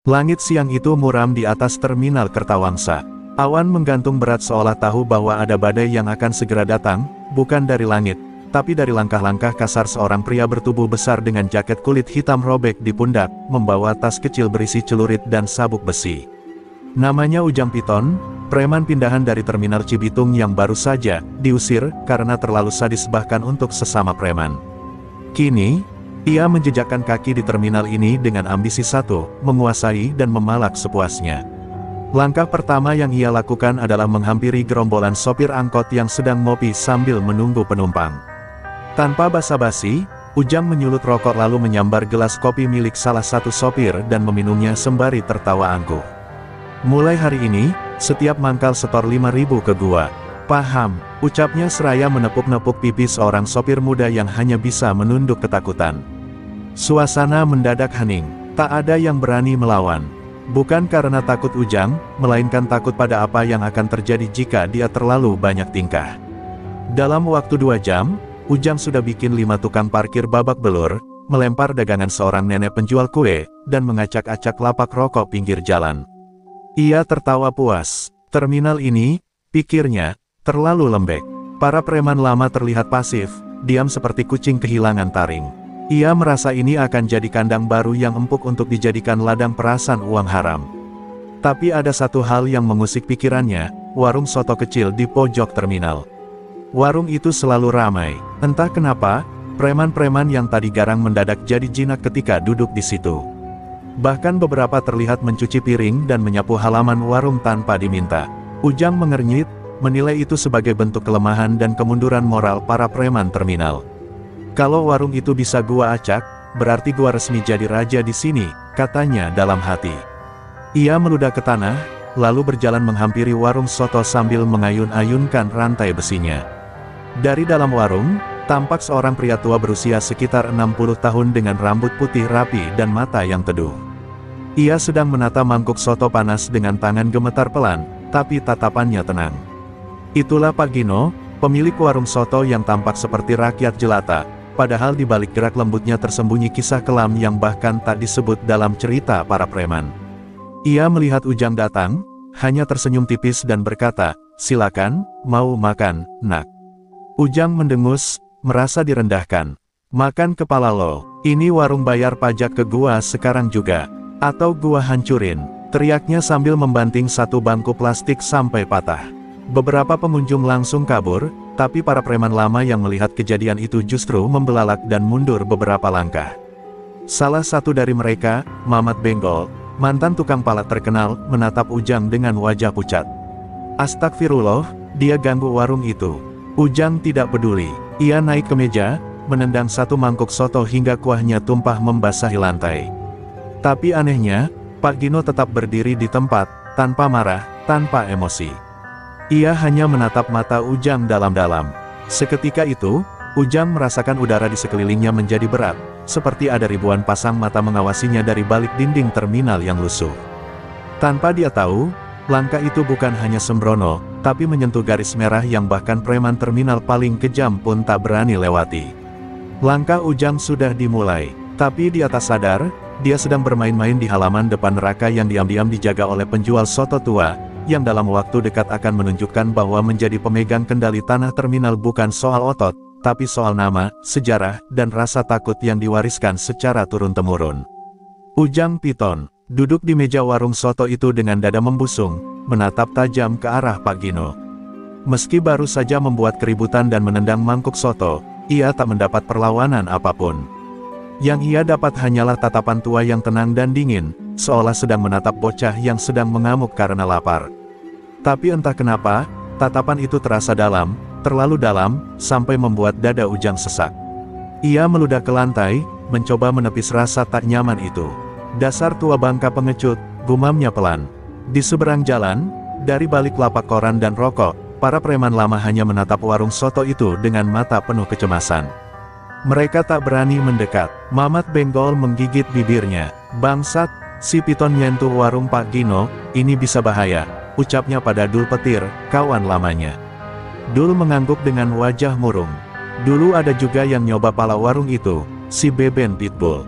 Langit siang itu muram di atas terminal Kertawangsa. Awan menggantung berat seolah tahu bahwa ada badai yang akan segera datang, bukan dari langit, tapi dari langkah-langkah kasar seorang pria bertubuh besar dengan jaket kulit hitam robek di pundak, membawa tas kecil berisi celurit dan sabuk besi. Namanya Ujang Piton, preman pindahan dari terminal Cibitung yang baru saja diusir karena terlalu sadis bahkan untuk sesama preman. Kini, ia menjejakkan kaki di terminal ini dengan ambisi satu, menguasai dan memalak sepuasnya. Langkah pertama yang ia lakukan adalah menghampiri gerombolan sopir angkot yang sedang ngopi sambil menunggu penumpang. Tanpa basa-basi, Ujang menyulut rokok lalu menyambar gelas kopi milik salah satu sopir dan meminumnya sembari tertawa angkuh. Mulai hari ini, setiap mangkal setor 5.000 ke gua. Paham, ucapnya seraya menepuk-nepuk pipi seorang sopir muda yang hanya bisa menunduk ketakutan. Suasana mendadak hening, tak ada yang berani melawan. Bukan karena takut Ujang, melainkan takut pada apa yang akan terjadi jika dia terlalu banyak tingkah. Dalam waktu 2 jam, Ujang sudah bikin 5 tukang parkir babak belur, melempar dagangan seorang nenek penjual kue, dan mengacak-acak lapak rokok pinggir jalan. Ia tertawa puas. Terminal ini, pikirnya, terlalu lembek. Para preman lama terlihat pasif, diam seperti kucing kehilangan taring. Ia merasa ini akan jadi kandang baru yang empuk untuk dijadikan ladang perasan uang haram. Tapi ada satu hal yang mengusik pikirannya, warung soto kecil di pojok terminal. Warung itu selalu ramai. Entah kenapa, preman-preman yang tadi garang mendadak jadi jinak ketika duduk di situ. Bahkan beberapa terlihat mencuci piring dan menyapu halaman warung tanpa diminta. Ujang mengernyit, menilai itu sebagai bentuk kelemahan dan kemunduran moral para preman terminal. Kalau warung itu bisa gua acak, berarti gua resmi jadi raja di sini, katanya dalam hati. Ia meludah ke tanah, lalu berjalan menghampiri warung soto sambil mengayun-ayunkan rantai besinya. Dari dalam warung, tampak seorang pria tua berusia sekitar 60 tahun dengan rambut putih rapi dan mata yang teduh. Ia sedang menata mangkuk soto panas dengan tangan gemetar pelan, tapi tatapannya tenang. Itulah Pak Gino, pemilik warung soto yang tampak seperti rakyat jelata, padahal di balik gerak lembutnya tersembunyi kisah kelam yang bahkan tak disebut dalam cerita para preman. Ia melihat Ujang datang, hanya tersenyum tipis dan berkata, "Silakan, mau makan, nak?" Ujang mendengus, merasa direndahkan. "Makan kepala lo, ini warung bayar pajak ke gua sekarang juga. Atau gua hancurin," teriaknya sambil membanting satu bangku plastik sampai patah. Beberapa pengunjung langsung kabur, tapi para preman lama yang melihat kejadian itu justru membelalak dan mundur beberapa langkah. Salah satu dari mereka, Mamat Benggol, mantan tukang palak terkenal, menatap Ujang dengan wajah pucat. "Astagfirullah, dia ganggu warung itu." Ujang tidak peduli. Ia naik ke meja, menendang satu mangkuk soto hingga kuahnya tumpah membasahi lantai. Tapi anehnya, Pak Gino tetap berdiri di tempat, tanpa marah, tanpa emosi. Ia hanya menatap mata Ujang dalam-dalam. Seketika itu, Ujang merasakan udara di sekelilingnya menjadi berat, seperti ada ribuan pasang mata mengawasinya dari balik dinding terminal yang lusuh. Tanpa dia tahu, langkah itu bukan hanya sembrono, tapi menyentuh garis merah yang bahkan preman terminal paling kejam pun tak berani lewati. Langkah Ujang sudah dimulai, tapi di atas sadar, dia sedang bermain-main di halaman depan neraka yang diam-diam dijaga oleh penjual soto tua, yang dalam waktu dekat akan menunjukkan bahwa menjadi pemegang kendali tanah terminal bukan soal otot, tapi soal nama, sejarah, dan rasa takut yang diwariskan secara turun-temurun. Ujang Piton duduk di meja warung soto itu dengan dada membusung, menatap tajam ke arah Pak Gino. Meski baru saja membuat keributan dan menendang mangkuk soto, ia tak mendapat perlawanan apapun. Yang ia dapat hanyalah tatapan tua yang tenang dan dingin, seolah sedang menatap bocah yang sedang mengamuk karena lapar. Tapi entah kenapa, tatapan itu terasa dalam, terlalu dalam, sampai membuat dada Ujang sesak. Ia meludah ke lantai, mencoba menepis rasa tak nyaman itu. "Dasar tua bangka pengecut," gumamnya pelan. Di seberang jalan, dari balik lapak koran dan rokok, para preman lama hanya menatap warung soto itu dengan mata penuh kecemasan. Mereka tak berani mendekat. Mamat Benggol menggigit bibirnya. "Bangsat, si Piton nyentuh warung Pak Gino, ini bisa bahaya," ucapnya pada Dul Petir, kawan lamanya. Dul mengangguk dengan wajah murung. Dulu ada juga yang nyoba pala warung itu, si Beben Pitbull.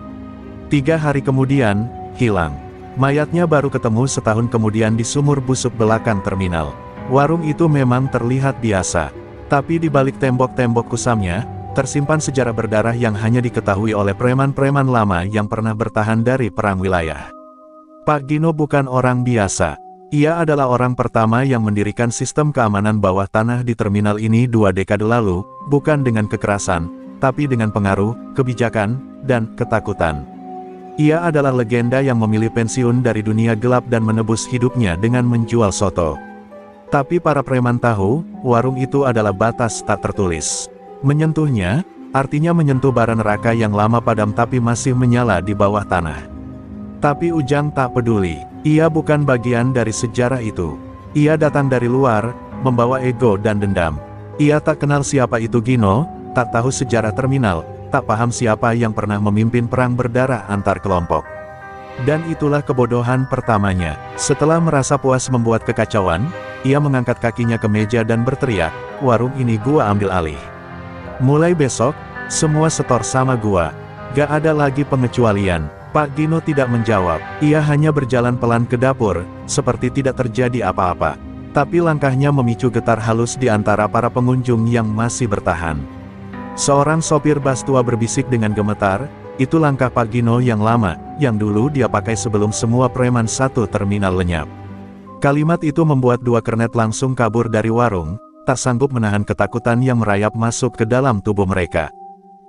3 hari kemudian, hilang. Mayatnya baru ketemu setahun kemudian di sumur busuk belakang terminal. Warung itu memang terlihat biasa. Tapi di balik tembok-tembok kusamnya, tersimpan sejarah berdarah yang hanya diketahui oleh preman-preman lama yang pernah bertahan dari perang wilayah. Pak Gino bukan orang biasa. Ia adalah orang pertama yang mendirikan sistem keamanan bawah tanah di terminal ini 2 dekade lalu, bukan dengan kekerasan, tapi dengan pengaruh, kebijakan, dan ketakutan. Ia adalah legenda yang memilih pensiun dari dunia gelap dan menebus hidupnya dengan menjual soto. Tapi para preman tahu, warung itu adalah batas tak tertulis. Menyentuhnya, artinya menyentuh bara neraka yang lama padam tapi masih menyala di bawah tanah. Tapi Ujang tak peduli, ia bukan bagian dari sejarah itu. Ia datang dari luar, membawa ego dan dendam. Ia tak kenal siapa itu Gino, tak tahu sejarah terminal, tak paham siapa yang pernah memimpin perang berdarah antar kelompok. Dan itulah kebodohan pertamanya. Setelah merasa puas membuat kekacauan, ia mengangkat kakinya ke meja dan berteriak, "Warung ini gua ambil alih. Mulai besok, semua setor sama gua. Gak ada lagi pengecualian." Pak Gino tidak menjawab, ia hanya berjalan pelan ke dapur, seperti tidak terjadi apa-apa. Tapi langkahnya memicu getar halus di antara para pengunjung yang masih bertahan. Seorang sopir bas tua berbisik dengan gemetar, "Itu langkah Pak Gino yang lama, yang dulu dia pakai sebelum semua preman satu terminal lenyap." Kalimat itu membuat 2 kernet langsung kabur dari warung, tak sanggup menahan ketakutan yang merayap masuk ke dalam tubuh mereka.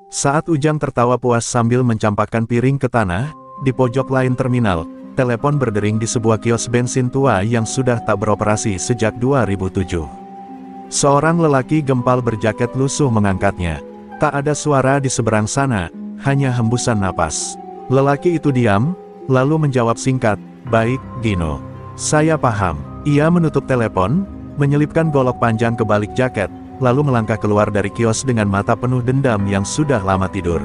Saat Ujang tertawa puas sambil mencampakkan piring ke tanah, di pojok lain terminal, telepon berdering di sebuah kios bensin tua yang sudah tak beroperasi sejak 2007. Seorang lelaki gempal berjaket lusuh mengangkatnya. Tak ada suara di seberang sana, hanya hembusan napas. Lelaki itu diam, lalu menjawab singkat, "Baik, Gino. Saya paham." Ia menutup telepon, menyelipkan golok panjang ke balik jaket, lalu melangkah keluar dari kios dengan mata penuh dendam yang sudah lama tidur.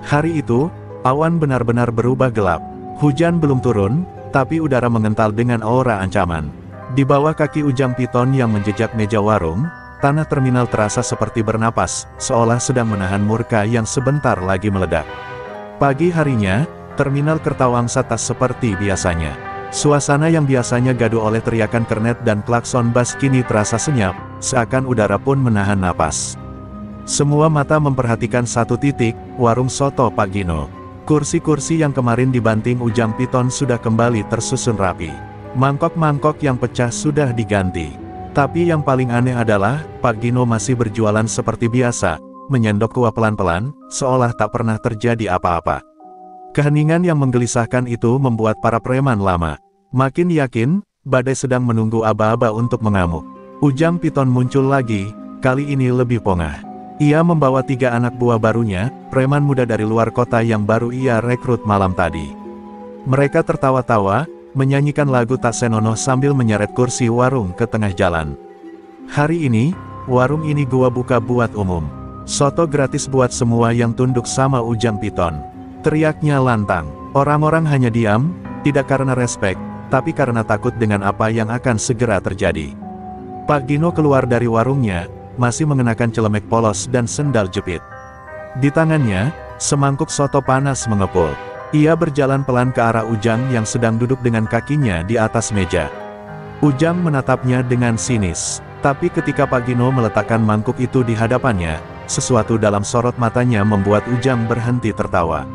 Hari itu, awan benar-benar berubah gelap. Hujan belum turun, tapi udara mengental dengan aura ancaman. Di bawah kaki Ujang Piton yang menjejak meja warung, tanah terminal terasa seperti bernapas, seolah sedang menahan murka yang sebentar lagi meledak. Pagi harinya, terminal Kertawangsa tak seperti biasanya. Suasana yang biasanya gaduh oleh teriakan kernet dan klakson bas kini terasa senyap, seakan udara pun menahan napas. Semua mata memperhatikan satu titik, warung soto Pak Gino. Kursi-kursi yang kemarin dibanting Ujang Piton sudah kembali tersusun rapi. Mangkok-mangkok yang pecah sudah diganti. Tapi yang paling aneh adalah, Pak Gino masih berjualan seperti biasa, menyendok kuah pelan-pelan, seolah tak pernah terjadi apa-apa. Keheningan yang menggelisahkan itu membuat para preman lama makin yakin, badai sedang menunggu aba-aba untuk mengamuk. Ujang Piton muncul lagi, kali ini lebih pongah. Ia membawa 3 anak buah barunya, preman muda dari luar kota yang baru ia rekrut malam tadi. Mereka tertawa-tawa, menyanyikan lagu tak senonoh sambil menyeret kursi warung ke tengah jalan. "Hari ini, warung ini gua buka buat umum. Soto gratis buat semua yang tunduk sama Ujang Piton." Teriaknya lantang. Orang-orang hanya diam, tidak karena respek, tapi karena takut dengan apa yang akan segera terjadi. Pak Gino keluar dari warungnya, masih mengenakan celemek polos dan sendal jepit. Di tangannya, semangkuk soto panas mengepul. Ia berjalan pelan ke arah Ujang yang sedang duduk dengan kakinya di atas meja. Ujang menatapnya dengan sinis. Tapi ketika Pak Gino meletakkan mangkuk itu di hadapannya, sesuatu dalam sorot matanya membuat Ujang berhenti tertawa.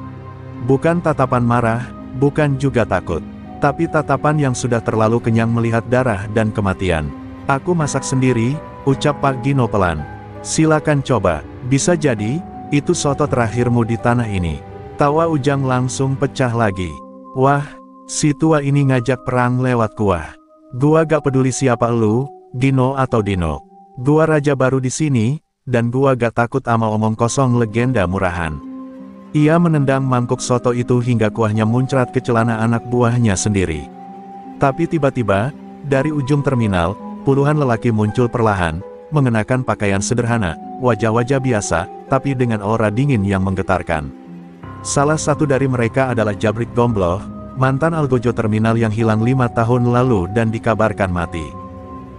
Bukan tatapan marah, bukan juga takut. Tapi tatapan yang sudah terlalu kenyang melihat darah dan kematian. "Aku masak sendiri," ucap Pak Gino pelan. "Silakan coba, bisa jadi, itu soto terakhirmu di tanah ini." Tawa Ujang langsung pecah lagi. "Wah, si tua ini ngajak perang lewat kuah. Gua gak peduli siapa lu, Gino atau Dino. Gua raja baru di sini, dan gua gak takut ama omong kosong legenda murahan." Ia menendang mangkuk soto itu hingga kuahnya muncrat ke celana anak buahnya sendiri. Tapi tiba-tiba, dari ujung terminal, puluhan lelaki muncul perlahan, mengenakan pakaian sederhana, wajah-wajah biasa, tapi dengan aura dingin yang menggetarkan. Salah satu dari mereka adalah Jabrik Gombloh, mantan algojo terminal yang hilang 5 tahun lalu dan dikabarkan mati.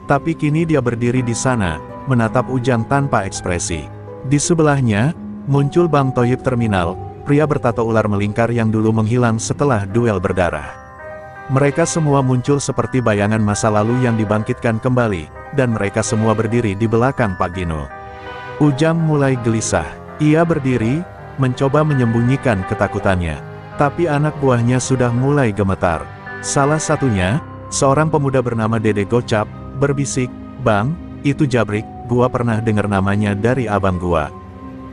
Tapi kini dia berdiri di sana, menatap Ujang tanpa ekspresi. Di sebelahnya, muncul Bang Toyib terminal, pria bertato ular melingkar yang dulu menghilang setelah duel berdarah. Mereka semua muncul seperti bayangan masa lalu yang dibangkitkan kembali, dan mereka semua berdiri di belakang Pak Gino. Ujang mulai gelisah. Ia berdiri, mencoba menyembunyikan ketakutannya. Tapi anak buahnya sudah mulai gemetar. Salah satunya, seorang pemuda bernama Dede Gocap, berbisik, "Bang, itu Jabrik, gua pernah dengar namanya dari abang gua.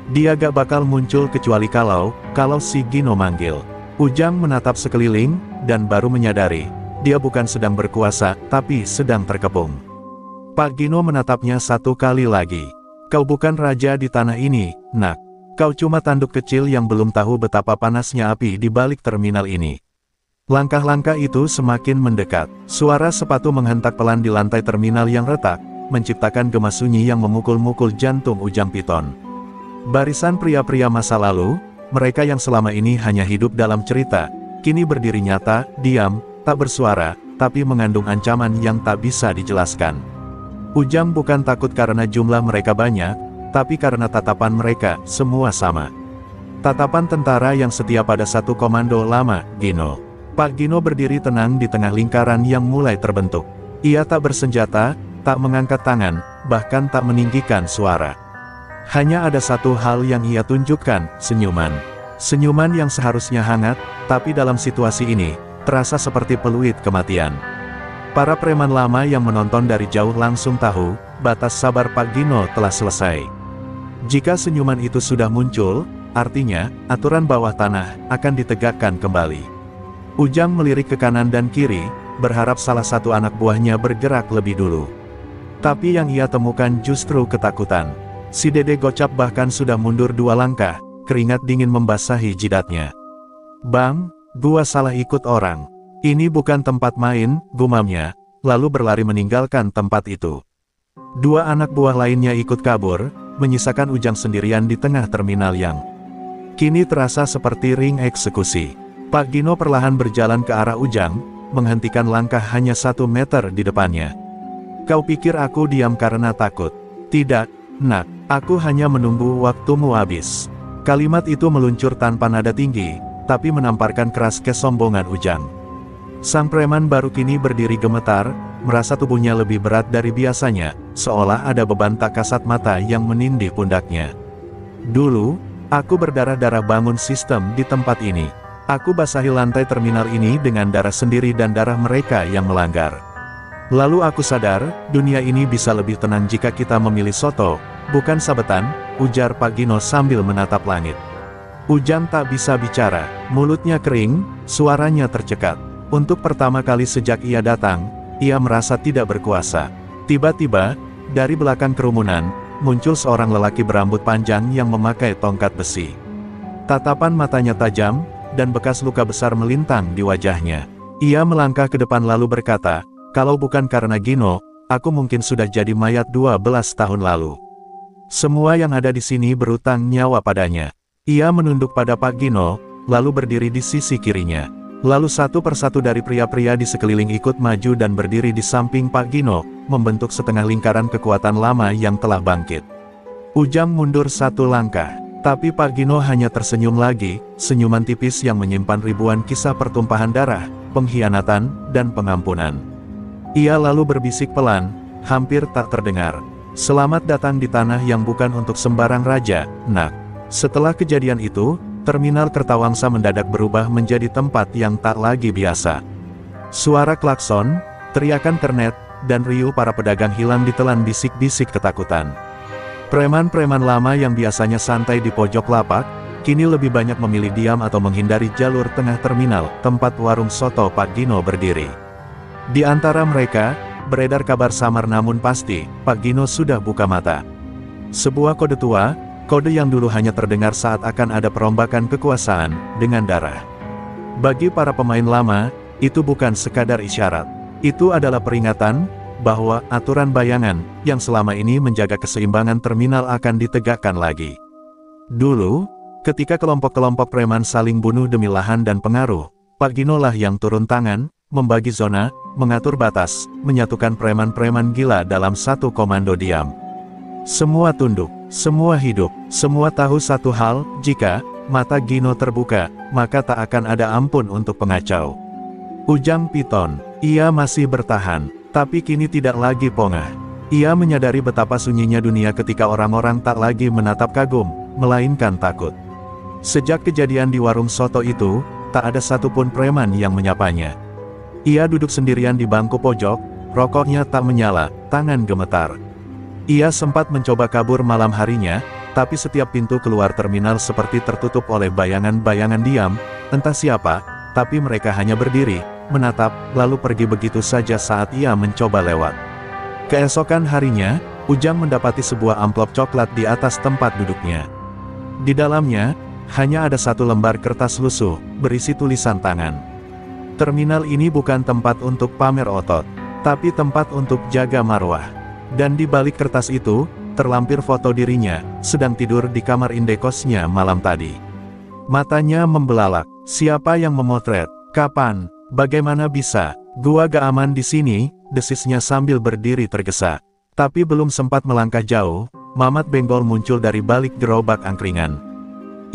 Dia gak bakal muncul kecuali kalau si Gino manggil." Ujang menatap sekeliling, dan baru menyadari, dia bukan sedang berkuasa, tapi sedang terkepung. Pak Gino menatapnya satu kali lagi. "Kau bukan raja di tanah ini, nak. Kau cuma tanduk kecil yang belum tahu betapa panasnya api di balik terminal ini." Langkah-langkah itu semakin mendekat. Suara sepatu menghentak pelan di lantai terminal yang retak, menciptakan gema sunyi yang memukul-mukul jantung Ujang Piton. Barisan pria-pria masa lalu, mereka yang selama ini hanya hidup dalam cerita, kini berdiri nyata, diam, tak bersuara, tapi mengandung ancaman yang tak bisa dijelaskan. Ujang bukan takut karena jumlah mereka banyak, tapi karena tatapan mereka semua sama. Tatapan tentara yang setia pada satu komando lama, Gino. Pak Gino berdiri tenang di tengah lingkaran yang mulai terbentuk. Ia tak bersenjata, tak mengangkat tangan, bahkan tak meninggikan suara. Hanya ada satu hal yang ia tunjukkan, senyuman. Senyuman yang seharusnya hangat, tapi dalam situasi ini, terasa seperti peluit kematian. Para preman lama yang menonton dari jauh langsung tahu, batas sabar Pak Gino telah selesai. Jika senyuman itu sudah muncul, artinya, aturan bawah tanah akan ditegakkan kembali. Ujang melirik ke kanan dan kiri, berharap salah satu anak buahnya bergerak lebih dulu. Tapi yang ia temukan justru ketakutan. Si Dede Gocap bahkan sudah mundur 2 langkah, keringat dingin membasahi jidatnya. "Bang, gua salah ikut orang. Ini bukan tempat main," gumamnya, lalu berlari meninggalkan tempat itu. 2 anak buah lainnya ikut kabur, menyisakan Ujang sendirian di tengah terminal yang kini terasa seperti ring eksekusi. Pak Gino perlahan berjalan ke arah Ujang, menghentikan langkah hanya 1 meter di depannya. "Kau pikir aku diam karena takut? Tidak, nak. Aku hanya menunggu waktumu habis." Kalimat itu meluncur tanpa nada tinggi, tapi menamparkan keras kesombongan Ujang. Sang preman baru kini berdiri gemetar, merasa tubuhnya lebih berat dari biasanya, seolah ada beban tak kasat mata yang menindih pundaknya. "Dulu, aku berdarah-darah bangun sistem di tempat ini. Aku basahi lantai terminal ini dengan darah sendiri dan darah mereka yang melanggar. Lalu aku sadar, dunia ini bisa lebih tenang jika kita memilih soto, bukan sabetan," ujar Pak Gino sambil menatap langit. Ujang tak bisa bicara, mulutnya kering, suaranya tercekat. Untuk pertama kali sejak ia datang, ia merasa tidak berkuasa. Tiba-tiba, dari belakang kerumunan, muncul seorang lelaki berambut panjang yang memakai tongkat besi. Tatapan matanya tajam, dan bekas luka besar melintang di wajahnya. Ia melangkah ke depan lalu berkata, "Kalau bukan karena Gino, aku mungkin sudah jadi mayat 12 tahun lalu." Semua yang ada di sini berutang nyawa padanya. Ia menunduk pada Pak Gino, lalu berdiri di sisi kirinya. Lalu satu persatu dari pria-pria di sekeliling ikut maju dan berdiri di samping Pak Gino, membentuk setengah lingkaran kekuatan lama yang telah bangkit. Ujang mundur 1 langkah, tapi Pak Gino hanya tersenyum lagi, senyuman tipis yang menyimpan ribuan kisah pertumpahan darah, pengkhianatan, dan pengampunan. Ia lalu berbisik pelan, hampir tak terdengar, "Selamat datang di tanah yang bukan untuk sembarang raja, nak." Setelah kejadian itu, terminal Kertawangsa mendadak berubah menjadi tempat yang tak lagi biasa. Suara klakson, teriakan kernet, dan riuh para pedagang hilang ditelan bisik-bisik ketakutan. Preman-preman lama yang biasanya santai di pojok lapak, kini lebih banyak memilih diam atau menghindari jalur tengah terminal, tempat warung soto Pak Gino berdiri. Di antara mereka, beredar kabar samar namun pasti, Pak Gino sudah buka mata. Sebuah kode tua, kode yang dulu hanya terdengar saat akan ada perombakan kekuasaan, dengan darah. Bagi para pemain lama, itu bukan sekadar isyarat. Itu adalah peringatan, bahwa aturan bayangan, yang selama ini menjaga keseimbangan terminal akan ditegakkan lagi. Dulu, ketika kelompok-kelompok preman saling bunuh demi lahan dan pengaruh, Pak Gino lah yang turun tangan, membagi zona, mengatur batas, menyatukan preman-preman gila dalam satu komando diam. Semua tunduk, semua hidup, semua tahu satu hal, jika mata Gino terbuka, maka tak akan ada ampun untuk pengacau. Ujang Piton. Ia masih bertahan, tapi kini tidak lagi pongah. Ia menyadari betapa sunyinya dunia ketika orang-orang tak lagi menatap kagum, melainkan takut. Sejak kejadian di warung soto itu, tak ada satupun preman yang menyapanya. Ia duduk sendirian di bangku pojok, rokoknya tak menyala, tangan gemetar. Ia sempat mencoba kabur malam harinya, tapi setiap pintu keluar terminal seperti tertutup oleh bayangan-bayangan diam, entah siapa, tapi mereka hanya berdiri, menatap, lalu pergi begitu saja saat ia mencoba lewat. Keesokan harinya, Ujang mendapati sebuah amplop coklat di atas tempat duduknya. Di dalamnya, hanya ada satu lembar kertas lusuh, berisi tulisan tangan. Terminal ini bukan tempat untuk pamer otot, tapi tempat untuk jaga marwah. Dan di balik kertas itu, terlampir foto dirinya, sedang tidur di kamar indekosnya malam tadi. Matanya membelalak. Siapa yang memotret? Kapan? Bagaimana bisa? Gua gak aman di sini, desisnya sambil berdiri tergesa. Tapi belum sempat melangkah jauh, Mamat Benggol muncul dari balik gerobak angkringan.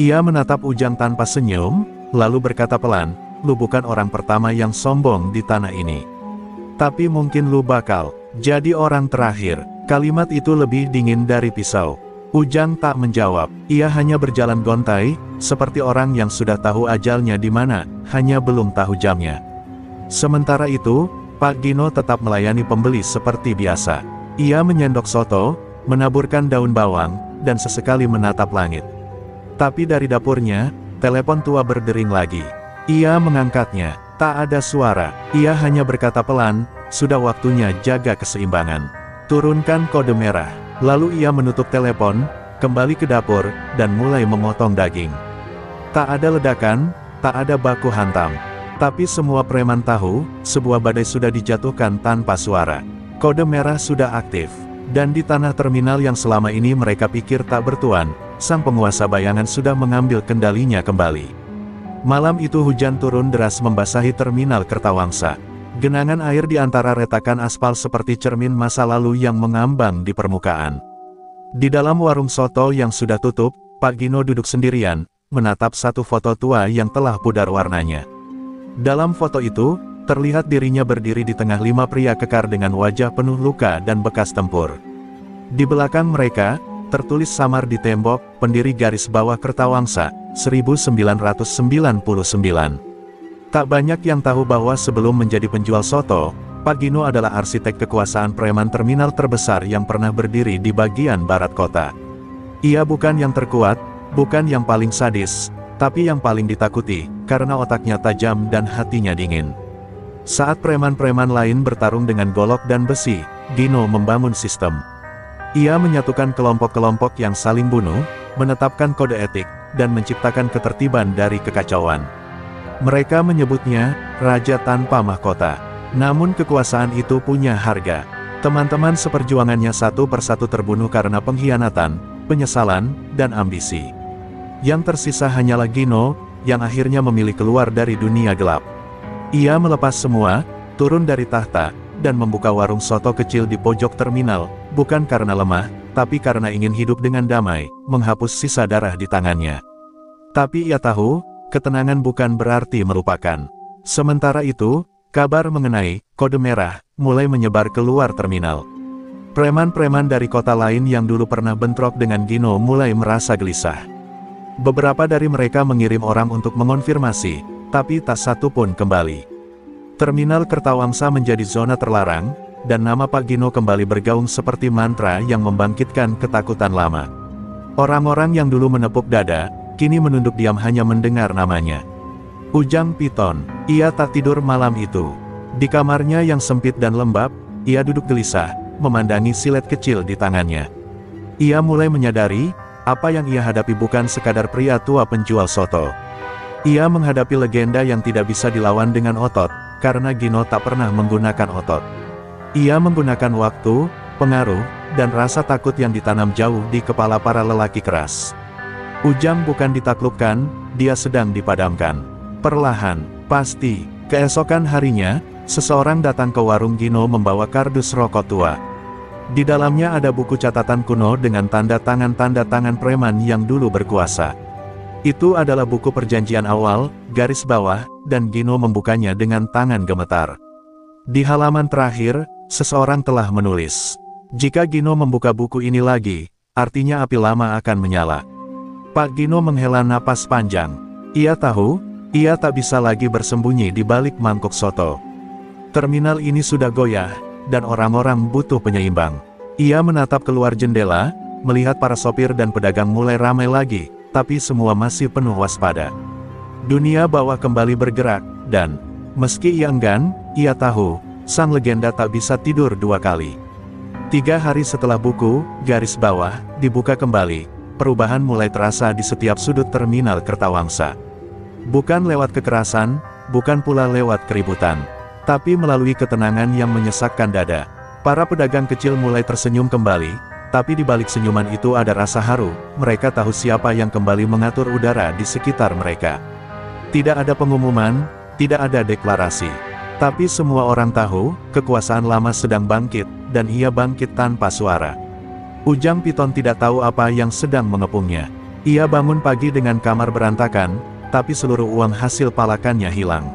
Ia menatap Ujang tanpa senyum, lalu berkata pelan, "Lu bukan orang pertama yang sombong di tanah ini. Tapi mungkin lu bakal jadi orang terakhir." Kalimat itu lebih dingin dari pisau. Ujang tak menjawab, ia hanya berjalan gontai, seperti orang yang sudah tahu ajalnya di mana, hanya belum tahu jamnya. Sementara itu, Pak Gino tetap melayani pembeli seperti biasa. Ia menyendok soto, menaburkan daun bawang, dan sesekali menatap langit. Tapi dari dapurnya, telepon tua berdering lagi. Ia mengangkatnya, tak ada suara. Ia hanya berkata pelan, "Sudah waktunya jaga keseimbangan. Turunkan kode merah." Lalu ia menutup telepon, kembali ke dapur, dan mulai memotong daging. Tak ada ledakan, tak ada baku hantam. Tapi semua preman tahu, sebuah badai sudah dijatuhkan tanpa suara. Kode merah sudah aktif. Dan di tanah terminal yang selama ini mereka pikir tak bertuan, sang penguasa bayangan sudah mengambil kendalinya kembali. Malam itu hujan turun deras membasahi terminal Kertawangsa. Genangan air di antara retakan aspal seperti cermin masa lalu yang mengambang di permukaan. Di dalam warung soto yang sudah tutup, Pak Gino duduk sendirian, menatap satu foto tua yang telah pudar warnanya. Dalam foto itu, terlihat dirinya berdiri di tengah 5 pria kekar dengan wajah penuh luka dan bekas tempur. Di belakang mereka, tertulis samar di tembok, pendiri garis bawah Kertawangsa, 1999. Tak banyak yang tahu bahwa sebelum menjadi penjual soto, Pak Gino adalah arsitek kekuasaan preman terminal terbesar yang pernah berdiri di bagian barat kota. Ia bukan yang terkuat, bukan yang paling sadis, tapi yang paling ditakuti, karena otaknya tajam dan hatinya dingin. Saat preman-preman lain bertarung dengan golok dan besi, Gino membangun sistem. Ia menyatukan kelompok-kelompok yang saling bunuh, menetapkan kode etik, dan menciptakan ketertiban dari kekacauan. Mereka menyebutnya Raja Tanpa Mahkota. Namun kekuasaan itu punya harga. Teman-teman seperjuangannya satu persatu terbunuh karena pengkhianatan, penyesalan, dan ambisi. Yang tersisa hanyalah Gino, yang akhirnya memilih keluar dari dunia gelap. Ia melepas semua, turun dari tahta, dan membuka warung soto kecil di pojok terminal, bukan karena lemah, tapi karena ingin hidup dengan damai, menghapus sisa darah di tangannya. Tapi ia tahu, ketenangan bukan berarti melupakan. Sementara itu, kabar mengenai kode merah mulai menyebar keluar terminal. Preman-preman dari kota lain yang dulu pernah bentrok dengan Gino mulai merasa gelisah. Beberapa dari mereka mengirim orang untuk mengonfirmasi, tapi tak satu pun kembali. Terminal Kertawangsa menjadi zona terlarang, dan nama Pak Gino kembali bergaung seperti mantra yang membangkitkan ketakutan lama. Orang-orang yang dulu menepuk dada, kini menunduk diam hanya mendengar namanya. Ujang Piton. Ia tak tidur malam itu. Di kamarnya yang sempit dan lembab, ia duduk gelisah, memandangi silet kecil di tangannya. Ia mulai menyadari, apa yang ia hadapi bukan sekadar pria tua penjual soto. Ia menghadapi legenda yang tidak bisa dilawan dengan otot, karena Gino tak pernah menggunakan otot. Ia menggunakan waktu, pengaruh, dan rasa takut yang ditanam jauh di kepala para lelaki keras. Ujang bukan ditaklukkan, dia sedang dipadamkan. Perlahan, pasti. Keesokan harinya, seseorang datang ke warung Gino membawa kardus rokok tua. Di dalamnya ada buku catatan kuno dengan tanda tangan preman yang dulu berkuasa. Itu adalah buku perjanjian awal, garis bawah, dan Gino membukanya dengan tangan gemetar. Di halaman terakhir, seseorang telah menulis, "Jika Gino membuka buku ini lagi, artinya api lama akan menyala." Pak Gino menghela napas panjang. Ia tahu, ia tak bisa lagi bersembunyi di balik mangkuk soto. Terminal ini sudah goyah, dan orang-orang butuh penyeimbang. Ia menatap keluar jendela, melihat para sopir dan pedagang mulai ramai lagi, tapi semua masih penuh waspada. Dunia bawah kembali bergerak, dan meski ia enggan, ia tahu, sang legenda tak bisa tidur 2 kali. 3 hari setelah buku, garis bawah, dibuka kembali, perubahan mulai terasa di setiap sudut terminal Kertawangsa. Bukan lewat kekerasan, bukan pula lewat keributan, tapi melalui ketenangan yang menyesakkan dada. Para pedagang kecil mulai tersenyum kembali, tapi di balik senyuman itu ada rasa haru, mereka tahu siapa yang kembali mengatur udara di sekitar mereka. Tidak ada pengumuman, tidak ada deklarasi. Tapi semua orang tahu, kekuasaan lama sedang bangkit, dan ia bangkit tanpa suara. Ujang Piton tidak tahu apa yang sedang mengepungnya. Ia bangun pagi dengan kamar berantakan, tapi seluruh uang hasil palakannya hilang.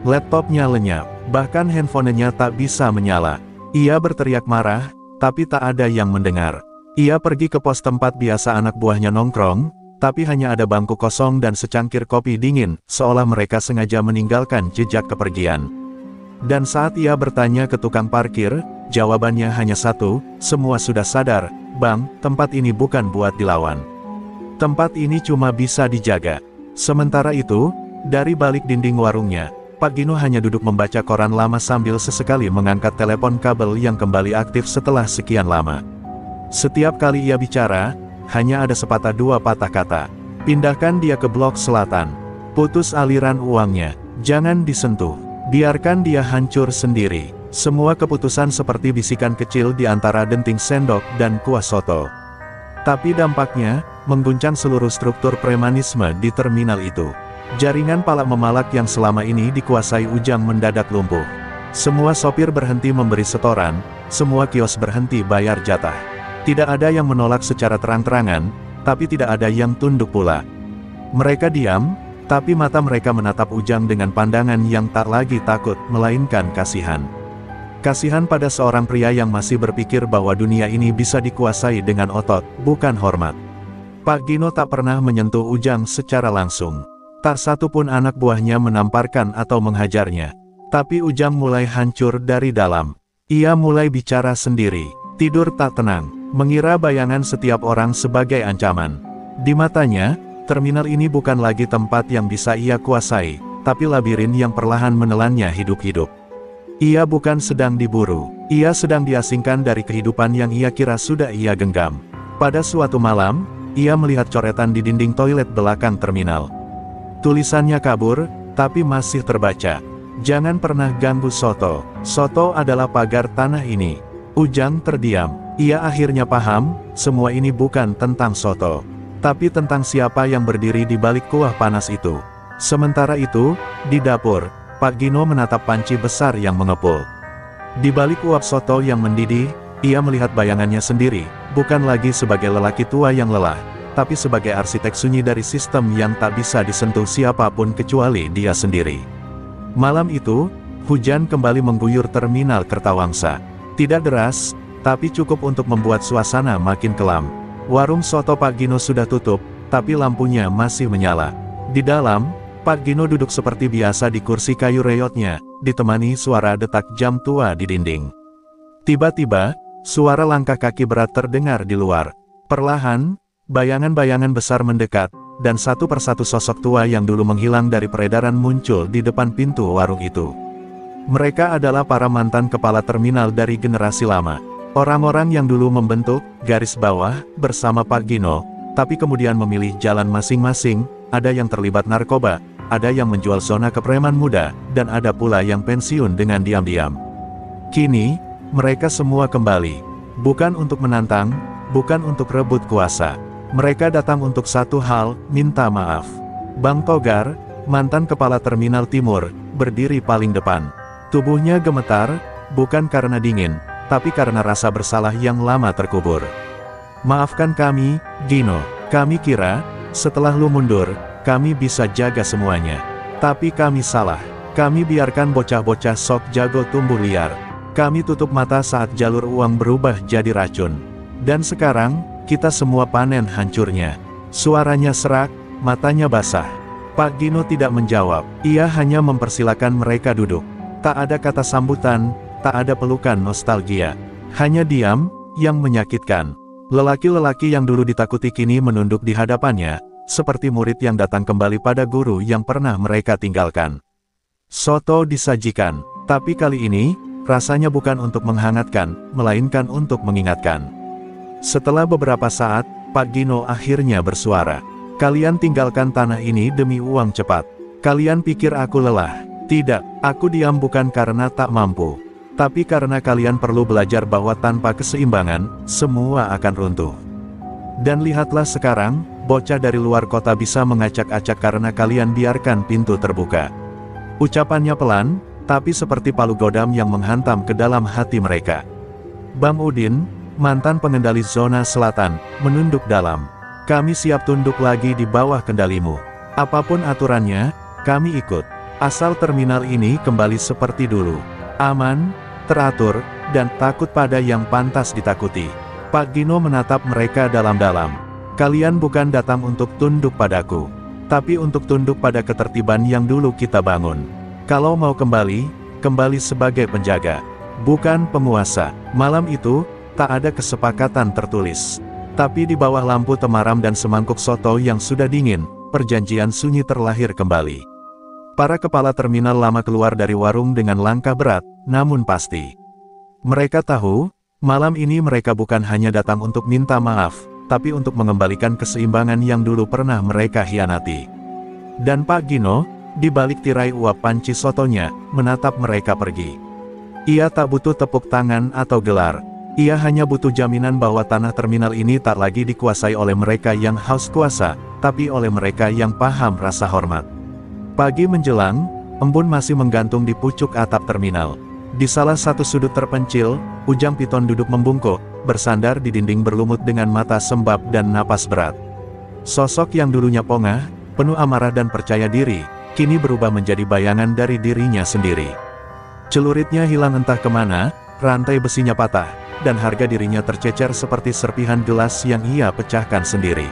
Laptopnya lenyap, bahkan handphonenya tak bisa menyala. Ia berteriak marah, tapi tak ada yang mendengar. Ia pergi ke pos tempat biasa anak buahnya nongkrong, tapi hanya ada bangku kosong dan secangkir kopi dingin, seolah mereka sengaja meninggalkan jejak kepergian. Dan saat ia bertanya ke tukang parkir, jawabannya hanya satu, "Semua sudah sadar, Bang, tempat ini bukan buat dilawan. Tempat ini cuma bisa dijaga." Sementara itu, dari balik dinding warungnya, Pak Gino hanya duduk membaca koran lama sambil sesekali mengangkat telepon kabel yang kembali aktif setelah sekian lama. Setiap kali ia bicara, hanya ada sepatah 2 patah kata. "Pindahkan dia ke blok selatan. Putus aliran uangnya. Jangan disentuh. Biarkan dia hancur sendiri." Semua keputusan seperti bisikan kecil di antara denting sendok dan kuah soto. Tapi dampaknya, mengguncang seluruh struktur premanisme di terminal itu. Jaringan palak memalak yang selama ini dikuasai Ujang mendadak lumpuh. Semua sopir berhenti memberi setoran, semua kios berhenti bayar jatah. Tidak ada yang menolak secara terang-terangan, tapi tidak ada yang tunduk pula. Mereka diam, tapi mata mereka menatap Ujang dengan pandangan yang tak lagi takut, melainkan kasihan. Kasihan pada seorang pria yang masih berpikir bahwa dunia ini bisa dikuasai dengan otot, bukan hormat. Pak Gino tak pernah menyentuh Ujang secara langsung. Tak satu pun anak buahnya menamparkan atau menghajarnya. Tapi Ujang mulai hancur dari dalam. Ia mulai bicara sendiri, tidur tak tenang, mengira bayangan setiap orang sebagai ancaman. Di matanya, terminal ini bukan lagi tempat yang bisa ia kuasai, tapi labirin yang perlahan menelannya hidup-hidup. Ia bukan sedang diburu, ia sedang diasingkan dari kehidupan yang ia kira sudah ia genggam. Pada suatu malam, ia melihat coretan di dinding toilet belakang terminal. Tulisannya kabur, tapi masih terbaca. "Jangan pernah ganggu Soto. Soto adalah pagar tanah ini." Ujang terdiam. Ia akhirnya paham, semua ini bukan tentang Soto, tapi tentang siapa yang berdiri di balik kuah panas itu. Sementara itu, di dapur, Pak Gino menatap panci besar yang mengepul. Di balik uap soto yang mendidih, ia melihat bayangannya sendiri, bukan lagi sebagai lelaki tua yang lelah, tapi sebagai arsitek sunyi dari sistem yang tak bisa disentuh siapapun kecuali dia sendiri. Malam itu, hujan kembali mengguyur terminal Kertawangsa. Tidak deras, tapi cukup untuk membuat suasana makin kelam. Warung soto Pak Gino sudah tutup, tapi lampunya masih menyala. Di dalam, Pak Gino duduk seperti biasa di kursi kayu reyotnya, ditemani suara detak jam tua di dinding. Tiba-tiba, suara langkah kaki berat terdengar di luar. Perlahan, bayangan-bayangan besar mendekat, dan satu persatu sosok tua yang dulu menghilang dari peredaran muncul di depan pintu warung itu. Mereka adalah para mantan kepala terminal dari generasi lama. Orang-orang yang dulu membentuk garis bawah bersama Pak Gino, tapi kemudian memilih jalan masing-masing, ada yang terlibat narkoba, ada yang menjual zona ke preman muda, dan ada pula yang pensiun dengan diam-diam. Kini, mereka semua kembali. Bukan untuk menantang, bukan untuk rebut kuasa. Mereka datang untuk satu hal, minta maaf. Bang Togar, mantan kepala terminal timur, berdiri paling depan. Tubuhnya gemetar, bukan karena dingin, tapi karena rasa bersalah yang lama terkubur. "Maafkan kami, Gino. Kami kira, Setelah lu mundur, kami bisa jaga semuanya. Tapi kami salah. Kami biarkan bocah-bocah sok jago tumbuh liar. Kami tutup mata saat jalur uang berubah jadi racun. Dan sekarang, kita semua panen hancurnya. Suaranya serak, matanya basah. Pak Gino tidak menjawab. Ia hanya mempersilakan mereka duduk. Tak ada kata sambutan, tak ada pelukan nostalgia. Hanya diam, yang menyakitkan. Lelaki-lelaki yang dulu ditakuti kini menunduk di hadapannya, seperti murid yang datang kembali pada guru yang pernah mereka tinggalkan. Soto disajikan, tapi kali ini, rasanya bukan untuk menghangatkan, melainkan untuk mengingatkan. Setelah beberapa saat, Pak Gino akhirnya bersuara. Kalian tinggalkan tanah ini demi uang cepat. Kalian pikir aku lelah? Tidak, aku diam bukan karena tak mampu. Tapi karena kalian perlu belajar bahwa tanpa keseimbangan, semua akan runtuh. Dan lihatlah sekarang, bocah dari luar kota bisa mengacak-acak karena kalian biarkan pintu terbuka. Ucapannya pelan, tapi seperti palu godam yang menghantam ke dalam hati mereka. Bang Udin, mantan pengendali zona selatan, menunduk dalam. Kami siap tunduk lagi di bawah kendalimu. Apapun aturannya, kami ikut. Asal terminal ini kembali seperti dulu. Aman, teratur, dan takut pada yang pantas ditakuti. Pak Gino menatap mereka dalam-dalam. Kalian bukan datang untuk tunduk padaku, tapi untuk tunduk pada ketertiban yang dulu kita bangun. Kalau mau kembali, kembali sebagai penjaga, bukan penguasa. Malam itu, tak ada kesepakatan tertulis. Tapi di bawah lampu temaram dan semangkuk soto yang sudah dingin, perjanjian sunyi terlahir kembali. Para kepala terminal lama keluar dari warung dengan langkah berat, namun pasti. Mereka tahu, malam ini mereka bukan hanya datang untuk minta maaf, tapi untuk mengembalikan keseimbangan yang dulu pernah mereka hianati. Dan Pak Gino, di balik tirai uap panci sotonya, menatap mereka pergi. Ia tak butuh tepuk tangan atau gelar. Ia hanya butuh jaminan bahwa tanah terminal ini tak lagi dikuasai oleh mereka yang haus kuasa, tapi oleh mereka yang paham rasa hormat. Pagi menjelang, embun masih menggantung di pucuk atap terminal. Di salah satu sudut terpencil, Ujang Piton duduk membungkuk, bersandar di dinding berlumut dengan mata sembab dan napas berat. Sosok yang dulunya pongah, penuh amarah dan percaya diri, kini berubah menjadi bayangan dari dirinya sendiri. Celuritnya hilang entah kemana, rantai besinya patah, dan harga dirinya tercecer seperti serpihan gelas yang ia pecahkan sendiri.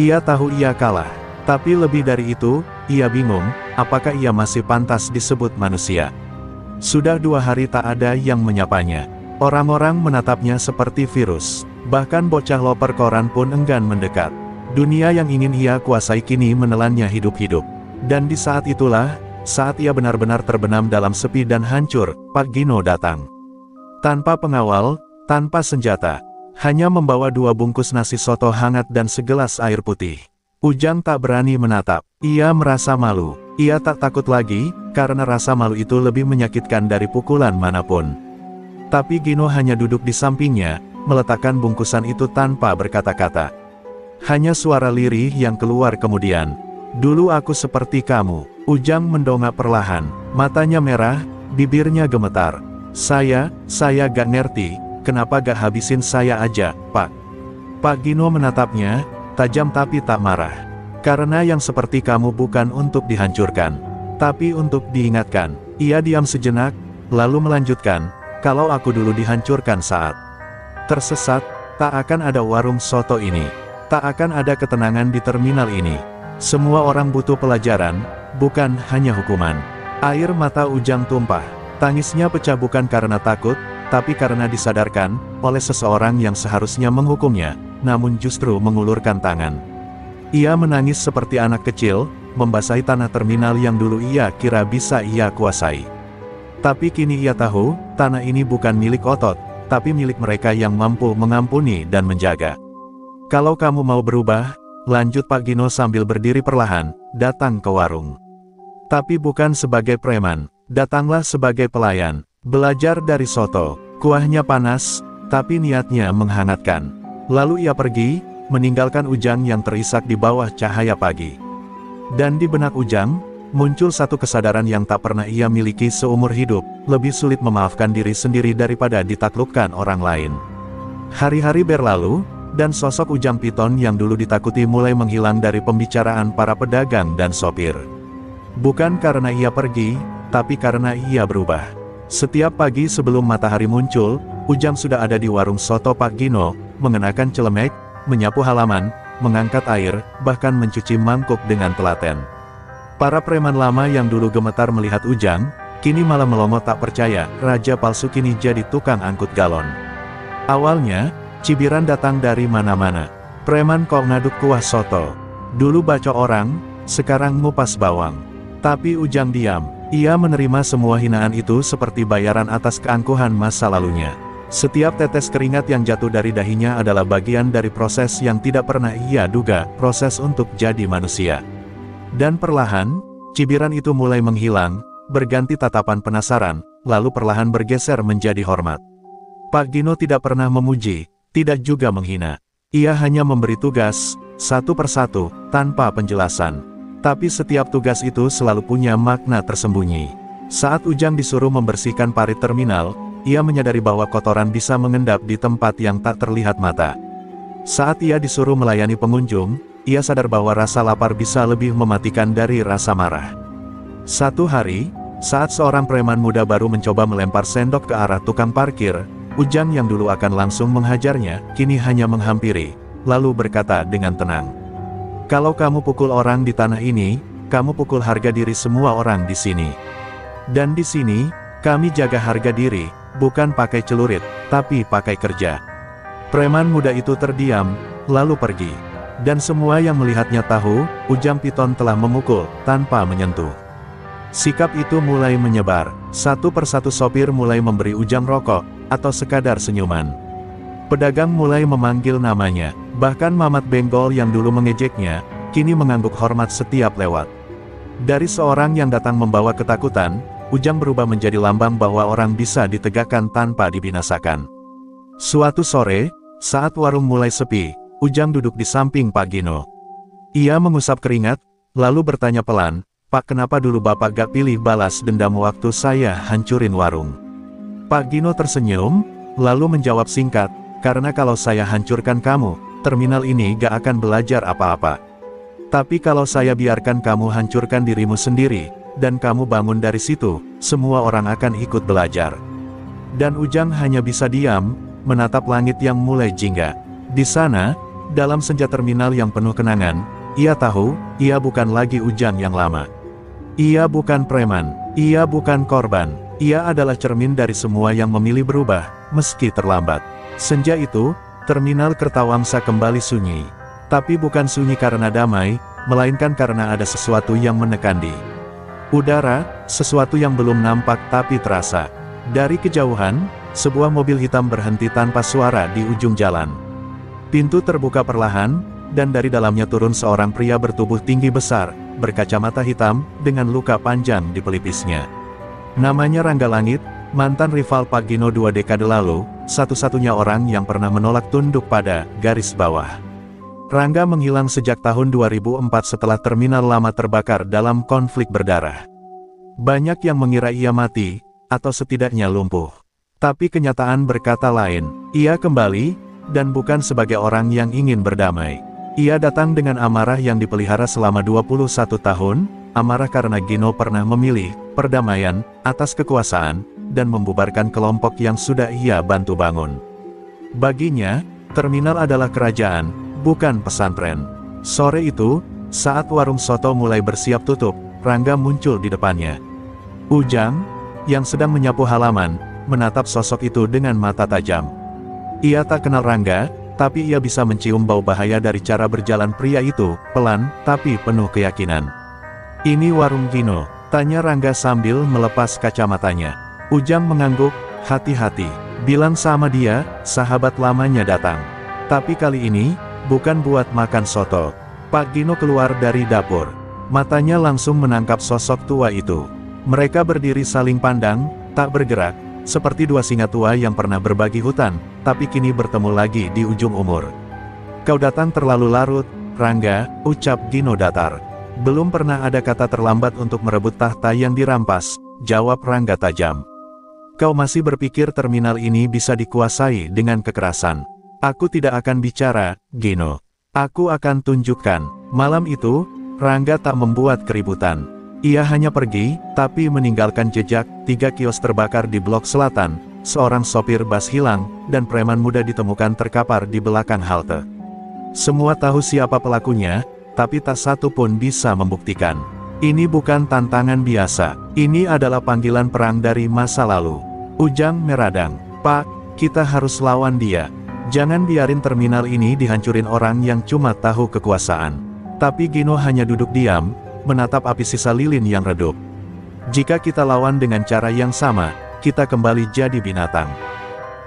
Ia tahu ia kalah. Tapi lebih dari itu, ia bingung, apakah ia masih pantas disebut manusia. Sudah 2 hari tak ada yang menyapanya. Orang-orang menatapnya seperti virus. Bahkan bocah loper koran pun enggan mendekat. Dunia yang ingin ia kuasai kini menelannya hidup-hidup. Dan di saat itulah, saat ia benar-benar terbenam dalam sepi dan hancur, Pak Gino datang. Tanpa pengawal, tanpa senjata. Hanya membawa 2 bungkus nasi soto hangat dan segelas air putih. Ujang tak berani menatap. Ia merasa malu. Ia tak takut lagi, karena rasa malu itu lebih menyakitkan dari pukulan manapun. Tapi Gino hanya duduk di sampingnya, meletakkan bungkusan itu tanpa berkata-kata. Hanya suara lirih yang keluar kemudian. Dulu aku seperti kamu. Ujang mendongak perlahan. Matanya merah, bibirnya gemetar. Saya gak ngerti, kenapa gak habisin saya aja, Pak. Pak Gino menatapnya, tajam tapi tak marah. Karena yang seperti kamu bukan untuk dihancurkan, tapi untuk diingatkan. Ia diam sejenak, lalu melanjutkan, kalau aku dulu dihancurkan saat tersesat, tak akan ada warung soto ini. Tak akan ada ketenangan di terminal ini. Semua orang butuh pelajaran, bukan hanya hukuman. Air mata Ujang tumpah. Tangisnya pecah bukan karena takut, tapi karena disadarkan, oleh seseorang yang seharusnya menghukumnya, namun justru mengulurkan tangan. Ia menangis seperti anak kecil, membasahi tanah terminal yang dulu ia kira bisa ia kuasai. Tapi kini ia tahu, tanah ini bukan milik otot, tapi milik mereka yang mampu mengampuni dan menjaga. Kalau kamu mau berubah, lanjut Pak Gino sambil berdiri perlahan, datang ke warung. Tapi bukan sebagai preman, datanglah sebagai pelayan, belajar dari soto. Kuahnya panas, tapi niatnya menghangatkan. Lalu ia pergi, meninggalkan Ujang yang terisak di bawah cahaya pagi. Dan di benak Ujang, muncul satu kesadaran yang tak pernah ia miliki seumur hidup, lebih sulit memaafkan diri sendiri daripada ditaklukkan orang lain. Hari-hari berlalu, dan sosok Ujang Piton yang dulu ditakuti mulai menghilang dari pembicaraan para pedagang dan sopir. Bukan karena ia pergi, tapi karena ia berubah. Setiap pagi sebelum matahari muncul, Ujang sudah ada di warung soto Pak Gino, mengenakan celemek, menyapu halaman, mengangkat air, bahkan mencuci mangkuk dengan telaten. Para preman lama yang dulu gemetar melihat Ujang, kini malah melongo tak percaya, raja palsu kini jadi tukang angkut galon. Awalnya, cibiran datang dari mana-mana. Preman kok ngaduk kuah soto. Dulu baco orang, sekarang ngupas bawang. Tapi Ujang diam. Ia menerima semua hinaan itu seperti bayaran atas keangkuhan masa lalunya. Setiap tetes keringat yang jatuh dari dahinya adalah bagian dari proses yang tidak pernah ia duga, proses untuk jadi manusia. Dan perlahan, cibiran itu mulai menghilang, berganti tatapan penasaran, lalu perlahan bergeser menjadi hormat. Pak Gino tidak pernah memuji, tidak juga menghina. Ia hanya memberi tugas, satu persatu, tanpa penjelasan. Tapi setiap tugas itu selalu punya makna tersembunyi. Saat Ujang disuruh membersihkan parit terminal, ia menyadari bahwa kotoran bisa mengendap di tempat yang tak terlihat mata. Saat ia disuruh melayani pengunjung, ia sadar bahwa rasa lapar bisa lebih mematikan dari rasa marah. Satu hari, saat seorang preman muda baru mencoba melempar sendok ke arah tukang parkir, Ujang yang dulu akan langsung menghajarnya, kini hanya menghampiri, lalu berkata dengan tenang. Kalau kamu pukul orang di tanah ini, kamu pukul harga diri semua orang di sini. Dan di sini, kami jaga harga diri, bukan pakai celurit, tapi pakai kerja. Preman muda itu terdiam, lalu pergi. Dan semua yang melihatnya tahu, Ujang Piton telah memukul, tanpa menyentuh. Sikap itu mulai menyebar, satu persatu sopir mulai memberi Ujang rokok, atau sekadar senyuman. Pedagang mulai memanggil namanya, bahkan Mamat Benggol yang dulu mengejeknya, kini mengangguk hormat setiap lewat. Dari seorang yang datang membawa ketakutan, Ujang berubah menjadi lambang bahwa orang bisa ditegakkan tanpa dibinasakan. Suatu sore, saat warung mulai sepi, Ujang duduk di samping Pak Gino. Ia mengusap keringat, lalu bertanya pelan, Pak, kenapa dulu Bapak gak pilih balas dendam waktu saya hancurin warung? Pak Gino tersenyum, lalu menjawab singkat, karena kalau saya hancurkan kamu, terminal ini gak akan belajar apa-apa. Tapi kalau saya biarkan kamu hancurkan dirimu sendiri, dan kamu bangun dari situ, semua orang akan ikut belajar. Dan Ujang hanya bisa diam, menatap langit yang mulai jingga. Di sana, dalam senja terminal yang penuh kenangan, ia tahu, ia bukan lagi Ujang yang lama. Ia bukan preman, ia bukan korban, ia adalah cermin dari semua yang memilih berubah, meski terlambat. Senja itu, terminal Kertawangsa kembali sunyi. Tapi bukan sunyi karena damai, melainkan karena ada sesuatu yang menekan di udara, sesuatu yang belum nampak tapi terasa. Dari kejauhan, sebuah mobil hitam berhenti tanpa suara di ujung jalan. Pintu terbuka perlahan, dan dari dalamnya turun seorang pria bertubuh tinggi besar, berkacamata hitam, dengan luka panjang di pelipisnya. Namanya Rangga Langit, mantan rival Pak Gino 2 dekade lalu, satu-satunya orang yang pernah menolak tunduk pada garis bawah. Rangga menghilang sejak tahun 2004 setelah terminal lama terbakar dalam konflik berdarah. Banyak yang mengira ia mati, atau setidaknya lumpuh. Tapi kenyataan berkata lain, ia kembali, dan bukan sebagai orang yang ingin berdamai. Ia datang dengan amarah yang dipelihara selama 21 tahun, amarah karena Gino pernah memilih perdamaian atas kekuasaan, dan membubarkan kelompok yang sudah ia bantu bangun. Baginya, terminal adalah kerajaan, bukan pesantren. Sore itu, saat warung soto mulai bersiap tutup, Rangga muncul di depannya. Ujang, yang sedang menyapu halaman, menatap sosok itu dengan mata tajam. Ia tak kenal Rangga, tapi ia bisa mencium bau bahaya dari cara berjalan pria itu, pelan, tapi penuh keyakinan. Ini warung Gino, tanya Rangga sambil melepas kacamatanya. Ujang mengangguk, hati-hati, bilang sama dia, sahabat lamanya datang. Tapi kali ini, bukan buat makan soto. Pak Gino keluar dari dapur. Matanya langsung menangkap sosok tua itu. Mereka berdiri saling pandang, tak bergerak, seperti dua singa tua yang pernah berbagi hutan, tapi kini bertemu lagi di ujung umur. Kau datang terlalu larut, Rangga, ucap Gino datar. Belum pernah ada kata terlambat untuk merebut tahta yang dirampas, jawab Rangga tajam. Kau masih berpikir terminal ini bisa dikuasai dengan kekerasan? Aku tidak akan bicara, Gino. Aku akan tunjukkan. Malam itu, Rangga tak membuat keributan. Ia hanya pergi, tapi meninggalkan jejak. 3 kios terbakar di blok selatan, seorang sopir bus hilang, dan preman muda ditemukan terkapar di belakang halte. Semua tahu siapa pelakunya, tapi tak satu pun bisa membuktikan. Ini bukan tantangan biasa. Ini adalah panggilan perang dari masa lalu. Ujang meradang. Pak, kita harus lawan dia. Jangan biarin terminal ini dihancurin orang yang cuma tahu kekuasaan. Tapi Gino hanya duduk diam, menatap api sisa lilin yang redup. Jika kita lawan dengan cara yang sama, kita kembali jadi binatang.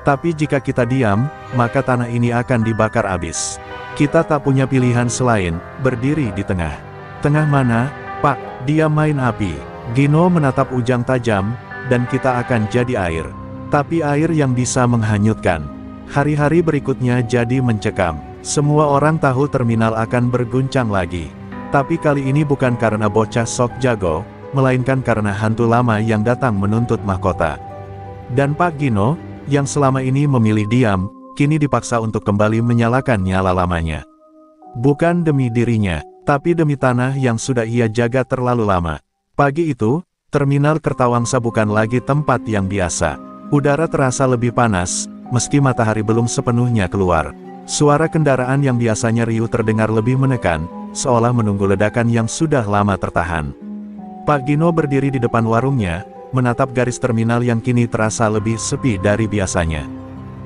Tapi jika kita diam, maka tanah ini akan dibakar habis. Kita tak punya pilihan selain berdiri di tengah. Tengah mana, Pak? Dia main api. Gino menatap Ujang tajam, dan kita akan jadi air. Tapi air yang bisa menghanyutkan. Hari-hari berikutnya jadi mencekam. Semua orang tahu terminal akan berguncang lagi. Tapi kali ini bukan karena bocah sok jago, melainkan karena hantu lama yang datang menuntut mahkota. Dan Pak Gino, yang selama ini memilih diam, kini dipaksa untuk kembali menyalakan nyala lamanya. Bukan demi dirinya, tapi demi tanah yang sudah ia jaga terlalu lama. Pagi itu, terminal Kertawangsa bukan lagi tempat yang biasa. Udara terasa lebih panas, meski matahari belum sepenuhnya keluar. Suara kendaraan yang biasanya riuh terdengar lebih menekan, seolah menunggu ledakan yang sudah lama tertahan. Pak Gino berdiri di depan warungnya, menatap garis terminal yang kini terasa lebih sepi dari biasanya.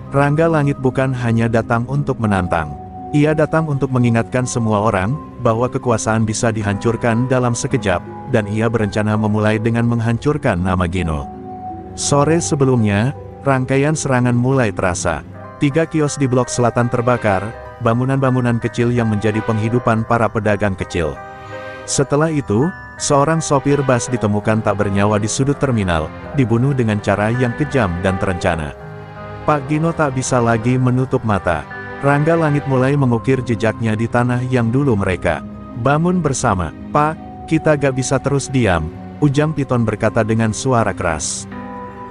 Rangga Langit bukan hanya datang untuk menantang. Ia datang untuk mengingatkan semua orang, bahwa kekuasaan bisa dihancurkan dalam sekejap, dan ia berencana memulai dengan menghancurkan nama Gino. Sore sebelumnya, rangkaian serangan mulai terasa. 3 kios di blok selatan terbakar, bangunan-bangunan kecil yang menjadi penghidupan para pedagang kecil. Setelah itu, seorang sopir bus ditemukan tak bernyawa di sudut terminal, dibunuh dengan cara yang kejam dan terencana. Pak Gino tak bisa lagi menutup mata. Rangga Langit mulai mengukir jejaknya di tanah yang dulu mereka bangun bersama. Pak, kita gak bisa terus diam, Ujang Piton berkata dengan suara keras.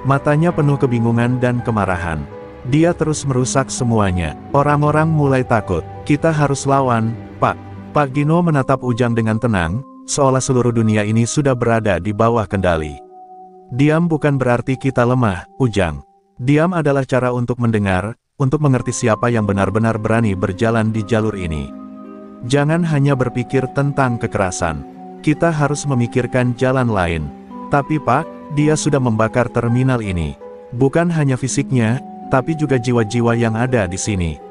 Matanya penuh kebingungan dan kemarahan. Dia terus merusak semuanya. Orang-orang mulai takut. Kita harus lawan, Pak. Pak Gino menatap Ujang dengan tenang, seolah seluruh dunia ini sudah berada di bawah kendali. Diam bukan berarti kita lemah, Ujang. Diam adalah cara untuk mendengar, untuk mengerti siapa yang benar-benar berani berjalan di jalur ini. Jangan hanya berpikir tentang kekerasan. Kita harus memikirkan jalan lain. Tapi Pak, dia sudah membakar terminal ini. Bukan hanya fisiknya, tapi juga jiwa-jiwa yang ada di sini.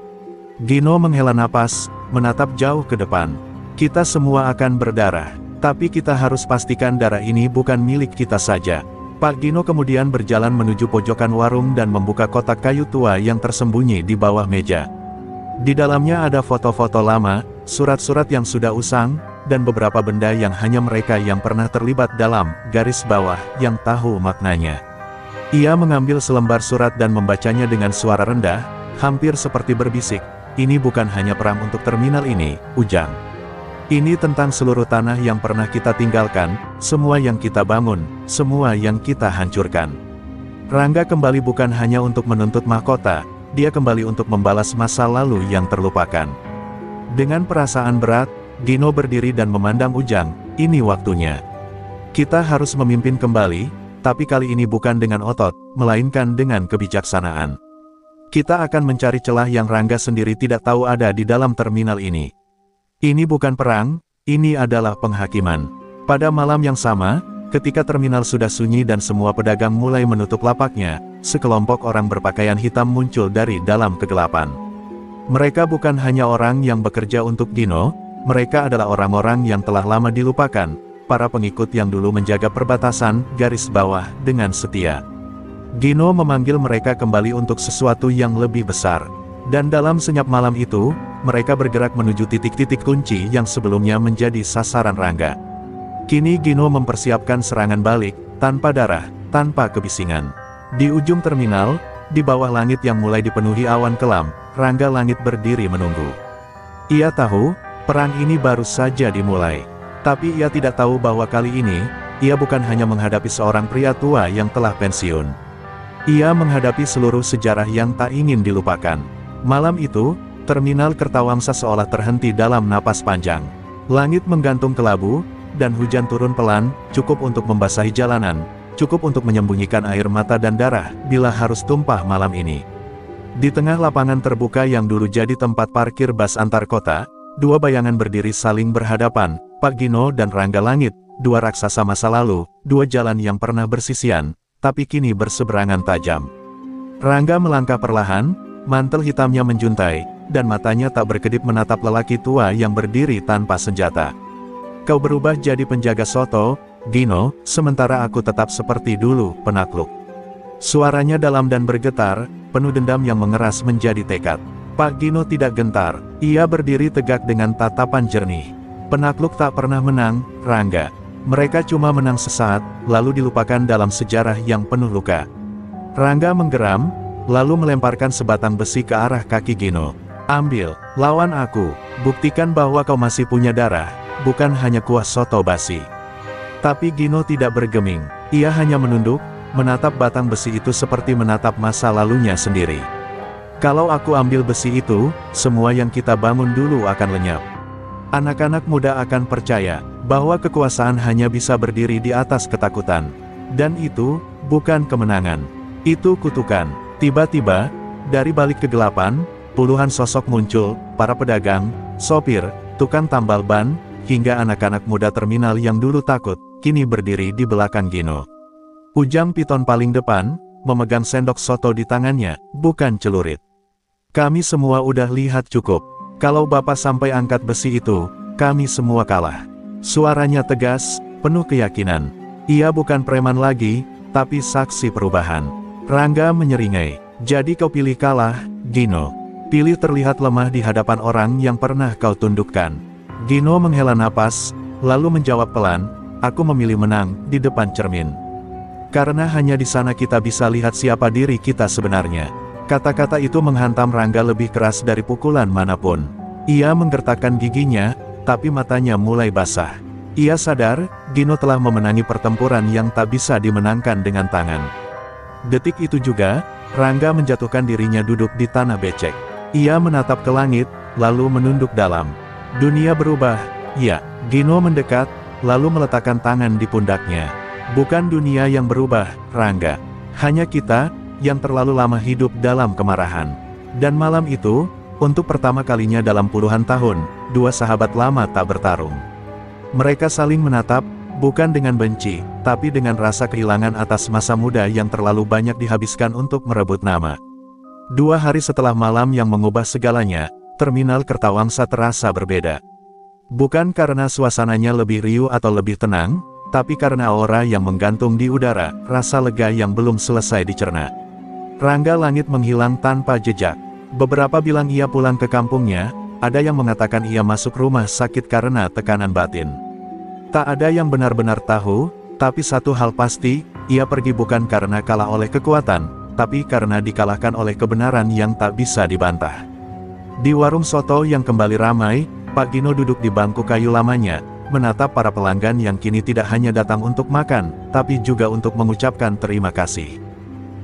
Gino menghela napas, menatap jauh ke depan. Kita semua akan berdarah, tapi kita harus pastikan darah ini bukan milik kita saja. Pak Gino kemudian berjalan menuju pojokan warung dan membuka kotak kayu tua yang tersembunyi di bawah meja. Di dalamnya ada foto-foto lama, surat-surat yang sudah usang, dan beberapa benda yang hanya mereka yang pernah terlibat dalam garis bawah yang tahu maknanya. Ia mengambil selembar surat dan membacanya dengan suara rendah, hampir seperti berbisik, "Ini bukan hanya perang untuk terminal ini, Ujang. Ini tentang seluruh tanah yang pernah kita tinggalkan, semua yang kita bangun, semua yang kita hancurkan." Rangga kembali bukan hanya untuk menuntut mahkota, dia kembali untuk membalas masa lalu yang terlupakan. Dengan perasaan berat, Gino berdiri dan memandang Ujang. Ini waktunya. Kita harus memimpin kembali, tapi kali ini bukan dengan otot, melainkan dengan kebijaksanaan. Kita akan mencari celah yang Rangga sendiri tidak tahu ada di dalam terminal ini. Ini bukan perang, ini adalah penghakiman. Pada malam yang sama, ketika terminal sudah sunyi dan semua pedagang mulai menutup lapaknya, sekelompok orang berpakaian hitam muncul dari dalam kegelapan. Mereka bukan hanya orang yang bekerja untuk Gino, mereka adalah orang-orang yang telah lama dilupakan, para pengikut yang dulu menjaga perbatasan garis bawah dengan setia. Gino memanggil mereka kembali untuk sesuatu yang lebih besar. Dan dalam senyap malam itu, mereka bergerak menuju titik-titik kunci yang sebelumnya menjadi sasaran Rangga. Kini Gino mempersiapkan serangan balik, tanpa darah, tanpa kebisingan. Di ujung terminal, di bawah langit yang mulai dipenuhi awan kelam, Rangga Langit berdiri menunggu. Ia tahu, perang ini baru saja dimulai. Tapi ia tidak tahu bahwa kali ini, ia bukan hanya menghadapi seorang pria tua yang telah pensiun. Ia menghadapi seluruh sejarah yang tak ingin dilupakan. Malam itu, terminal Kertawangsa seolah terhenti dalam napas panjang. Langit menggantung kelabu, dan hujan turun pelan, cukup untuk membasahi jalanan, cukup untuk menyembunyikan air mata dan darah, bila harus tumpah malam ini. Di tengah lapangan terbuka yang dulu jadi tempat parkir bus antar kota, dua bayangan berdiri saling berhadapan, Pak Gino dan Rangga Langit, dua raksasa masa lalu, dua jalan yang pernah bersisian, tapi kini berseberangan tajam. Rangga melangkah perlahan, mantel hitamnya menjuntai, dan matanya tak berkedip menatap lelaki tua yang berdiri tanpa senjata. Kau berubah jadi penjaga soto, Gino, sementara aku tetap seperti dulu, penakluk. Suaranya dalam dan bergetar, penuh dendam yang mengeras menjadi tekad. Pak Gino tidak gentar, ia berdiri tegak dengan tatapan jernih. Penakluk tak pernah menang, Rangga. Mereka cuma menang sesaat, lalu dilupakan dalam sejarah yang penuh luka. Rangga menggeram, lalu melemparkan sebatang besi ke arah kaki Gino. Ambil, lawan aku, buktikan bahwa kau masih punya darah, bukan hanya kuah soto basi. Tapi Gino tidak bergeming, ia hanya menunduk, menatap batang besi itu seperti menatap masa lalunya sendiri. Kalau aku ambil besi itu, semua yang kita bangun dulu akan lenyap. Anak-anak muda akan percaya, bahwa kekuasaan hanya bisa berdiri di atas ketakutan. Dan itu, bukan kemenangan. Itu kutukan. Tiba-tiba, dari balik kegelapan, puluhan sosok muncul, para pedagang, sopir, tukang tambal ban, hingga anak-anak muda terminal yang dulu takut, kini berdiri di belakang Gino. Ujang Piton paling depan, memegang sendok soto di tangannya, bukan celurit. Kami semua udah lihat cukup. Kalau Bapak sampai angkat besi itu, kami semua kalah. Suaranya tegas, penuh keyakinan. Ia bukan preman lagi, tapi saksi perubahan. Rangga menyeringai. Jadi kau pilih kalah, Gino. Pilih terlihat lemah di hadapan orang yang pernah kau tundukkan. Gino menghela napas, lalu menjawab pelan, aku memilih menang, di depan cermin. Karena hanya di sana kita bisa lihat siapa diri kita sebenarnya. Kata-kata itu menghantam Rangga lebih keras dari pukulan manapun. Ia menggertakkan giginya, tapi matanya mulai basah. Ia sadar, Gino telah memenangi pertempuran yang tak bisa dimenangkan dengan tangan. Detik itu juga, Rangga menjatuhkan dirinya duduk di tanah becek. Ia menatap ke langit, lalu menunduk dalam. Dunia berubah, ya. Gino mendekat, lalu meletakkan tangan di pundaknya. Bukan dunia yang berubah, Rangga. Hanya kita, yang terlalu lama hidup dalam kemarahan. Dan malam itu, untuk pertama kalinya dalam puluhan tahun, dua sahabat lama tak bertarung. Mereka saling menatap, bukan dengan benci, tapi dengan rasa kehilangan atas masa muda yang terlalu banyak dihabiskan untuk merebut nama. 2 hari setelah malam yang mengubah segalanya, terminal Kertawangsa terasa berbeda. Bukan karena suasananya lebih riuh atau lebih tenang, tapi karena aura yang menggantung di udara, rasa lega yang belum selesai dicerna. Rangga Langit menghilang tanpa jejak. Beberapa bilang ia pulang ke kampungnya, ada yang mengatakan ia masuk rumah sakit karena tekanan batin. Tak ada yang benar-benar tahu, tapi satu hal pasti, ia pergi bukan karena kalah oleh kekuatan, tapi karena dikalahkan oleh kebenaran yang tak bisa dibantah. Di warung soto yang kembali ramai, Pak Gino duduk di bangku kayu lamanya, menatap para pelanggan yang kini tidak hanya datang untuk makan, tapi juga untuk mengucapkan terima kasih.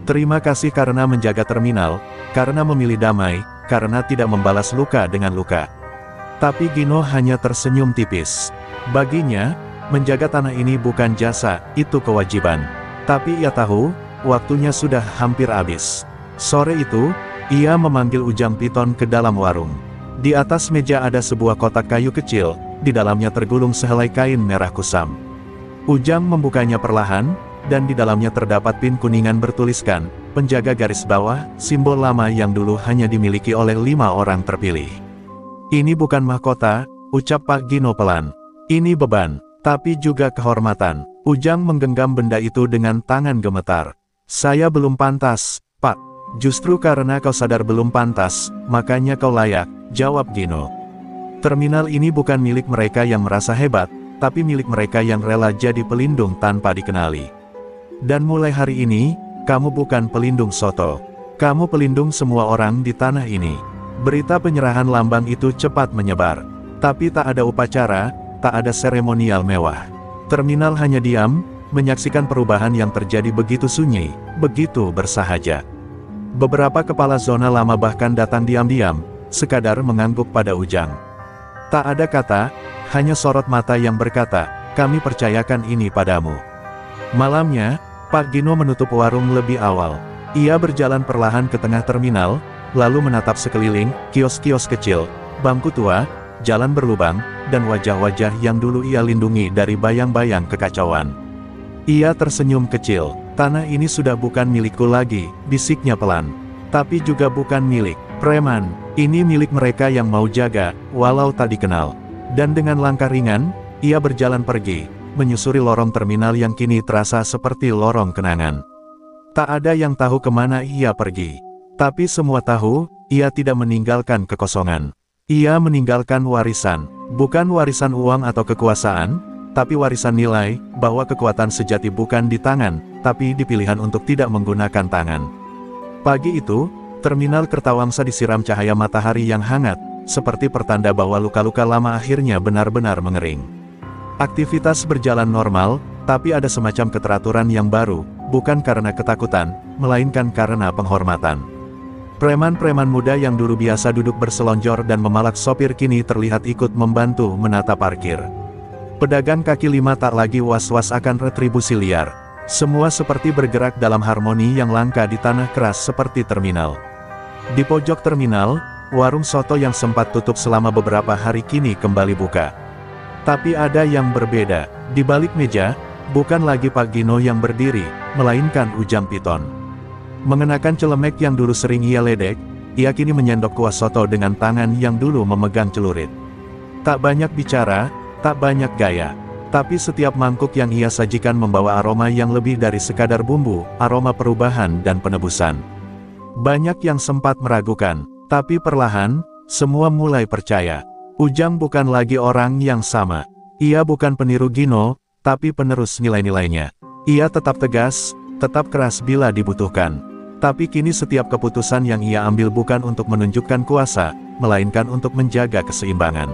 Terima kasih karena menjaga terminal, karena memilih damai, karena tidak membalas luka dengan luka. Tapi Gino hanya tersenyum tipis. Baginya, menjaga tanah ini bukan jasa, itu kewajiban. Tapi ia tahu, waktunya sudah hampir habis. Sore itu, ia memanggil Ujang Piton ke dalam warung. Di atas meja ada sebuah kotak kayu kecil, di dalamnya tergulung sehelai kain merah kusam. Ujang membukanya perlahan, dan di dalamnya terdapat pin kuningan bertuliskan, penjaga garis bawah, simbol lama yang dulu hanya dimiliki oleh 5 orang terpilih. Ini bukan mahkota, ucap Pak Gino pelan. Ini beban, tapi juga kehormatan. Ujang menggenggam benda itu dengan tangan gemetar. Saya belum pantas, Pak. Justru karena kau sadar belum pantas, makanya kau layak, jawab Gino. Terminal ini bukan milik mereka yang merasa hebat, tapi milik mereka yang rela jadi pelindung tanpa dikenali. Dan mulai hari ini, kamu bukan pelindung soto. Kamu pelindung semua orang di tanah ini. Berita penyerahan lambang itu cepat menyebar. Tapi tak ada upacara, tak ada seremonial mewah. Terminal hanya diam, menyaksikan perubahan yang terjadi begitu sunyi, begitu bersahaja. Beberapa kepala zona lama bahkan datang diam-diam, sekadar mengangguk pada Ujang. Tak ada kata, hanya sorot mata yang berkata, kami percayakan ini padamu. Malamnya, Pak Gino menutup warung lebih awal. Ia berjalan perlahan ke tengah terminal, lalu menatap sekeliling, kios-kios kecil, bangku tua, jalan berlubang, dan wajah-wajah yang dulu ia lindungi dari bayang-bayang kekacauan. Ia tersenyum kecil. Tanah ini sudah bukan milikku lagi, bisiknya pelan. Tapi juga bukan milik preman. Ini milik mereka yang mau jaga, walau tak dikenal. Dan dengan langkah ringan, ia berjalan pergi, menyusuri lorong terminal yang kini terasa seperti lorong kenangan. Tak ada yang tahu kemana ia pergi. Tapi semua tahu, ia tidak meninggalkan kekosongan. Ia meninggalkan warisan, bukan warisan uang atau kekuasaan, tapi warisan nilai, bahwa kekuatan sejati bukan di tangan, tapi di pilihan untuk tidak menggunakan tangan. Pagi itu, terminal Kertawangsa disiram cahaya matahari yang hangat, seperti pertanda bahwa luka-luka lama akhirnya benar-benar mengering. Aktivitas berjalan normal, tapi ada semacam keteraturan yang baru, bukan karena ketakutan, melainkan karena penghormatan. Preman-preman muda yang dulu biasa duduk berselonjor dan memalak sopir kini terlihat ikut membantu menata parkir. Pedagang kaki lima tak lagi was-was akan retribusi liar. Semua seperti bergerak dalam harmoni yang langka di tanah keras seperti terminal. Di pojok terminal, warung soto yang sempat tutup selama beberapa hari kini kembali buka. Tapi ada yang berbeda. Di balik meja, bukan lagi Pak Gino yang berdiri, melainkan Ujang Piton. Mengenakan celemek yang dulu sering ia ledek, ia kini menyendok kuah soto dengan tangan yang dulu memegang celurit. Tak banyak bicara, tak banyak gaya, tapi setiap mangkuk yang ia sajikan membawa aroma yang lebih dari sekadar bumbu, aroma perubahan dan penebusan. Banyak yang sempat meragukan, tapi perlahan, semua mulai percaya. Ujang bukan lagi orang yang sama. Ia bukan peniru Gino, tapi penerus nilai-nilainya. Ia tetap tegas, tetap keras bila dibutuhkan. Tapi kini setiap keputusan yang ia ambil bukan untuk menunjukkan kuasa, melainkan untuk menjaga keseimbangan.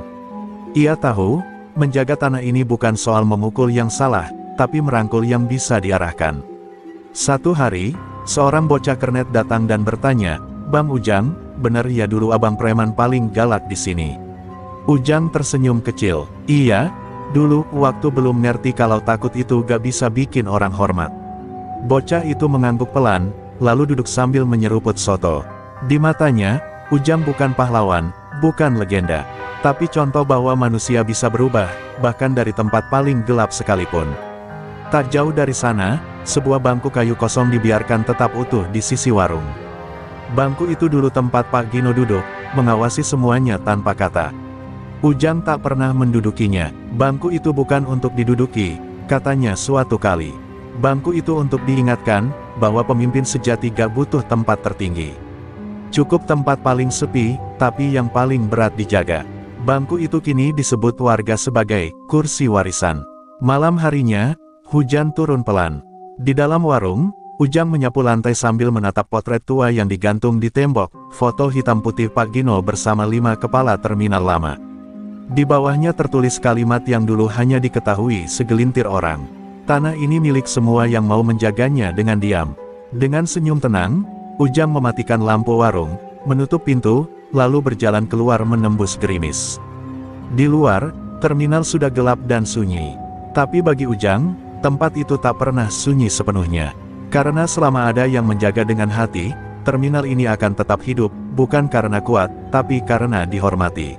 Ia tahu, menjaga tanah ini bukan soal memukul yang salah, tapi merangkul yang bisa diarahkan. Satu hari, seorang bocah kernet datang dan bertanya, "Bang Ujang, benar ya dulu abang preman paling galak di sini?" Ujang tersenyum kecil. "Iya, dulu waktu belum ngerti kalau takut itu gak bisa bikin orang hormat." Bocah itu mengangguk pelan, lalu duduk sambil menyeruput soto. Di matanya, Ujang bukan pahlawan, bukan legenda, tapi contoh bahwa manusia bisa berubah, bahkan dari tempat paling gelap sekalipun. Tak jauh dari sana, sebuah bangku kayu kosong dibiarkan tetap utuh di sisi warung. Bangku itu dulu tempat Pak Gino duduk, mengawasi semuanya tanpa kata. Ujang tak pernah mendudukinya. "Bangku itu bukan untuk diduduki," katanya suatu kali. "Bangku itu untuk diingatkan, bahwa pemimpin sejati gak butuh tempat tertinggi. Cukup tempat paling sepi, tapi yang paling berat dijaga." Bangku itu kini disebut warga sebagai kursi warisan. Malam harinya, hujan turun pelan. Di dalam warung, Ujang menyapu lantai sambil menatap potret tua yang digantung di tembok, foto hitam putih Pak Gino bersama 5 kepala terminal lama. Di bawahnya tertulis kalimat yang dulu hanya diketahui segelintir orang. "Tanah ini milik semua yang mau menjaganya dengan diam." Dengan senyum tenang, Ujang mematikan lampu warung, menutup pintu, lalu berjalan keluar menembus gerimis. Di luar, terminal sudah gelap dan sunyi. Tapi bagi Ujang, tempat itu tak pernah sunyi sepenuhnya. Karena selama ada yang menjaga dengan hati, terminal ini akan tetap hidup, bukan karena kuat, tapi karena dihormati.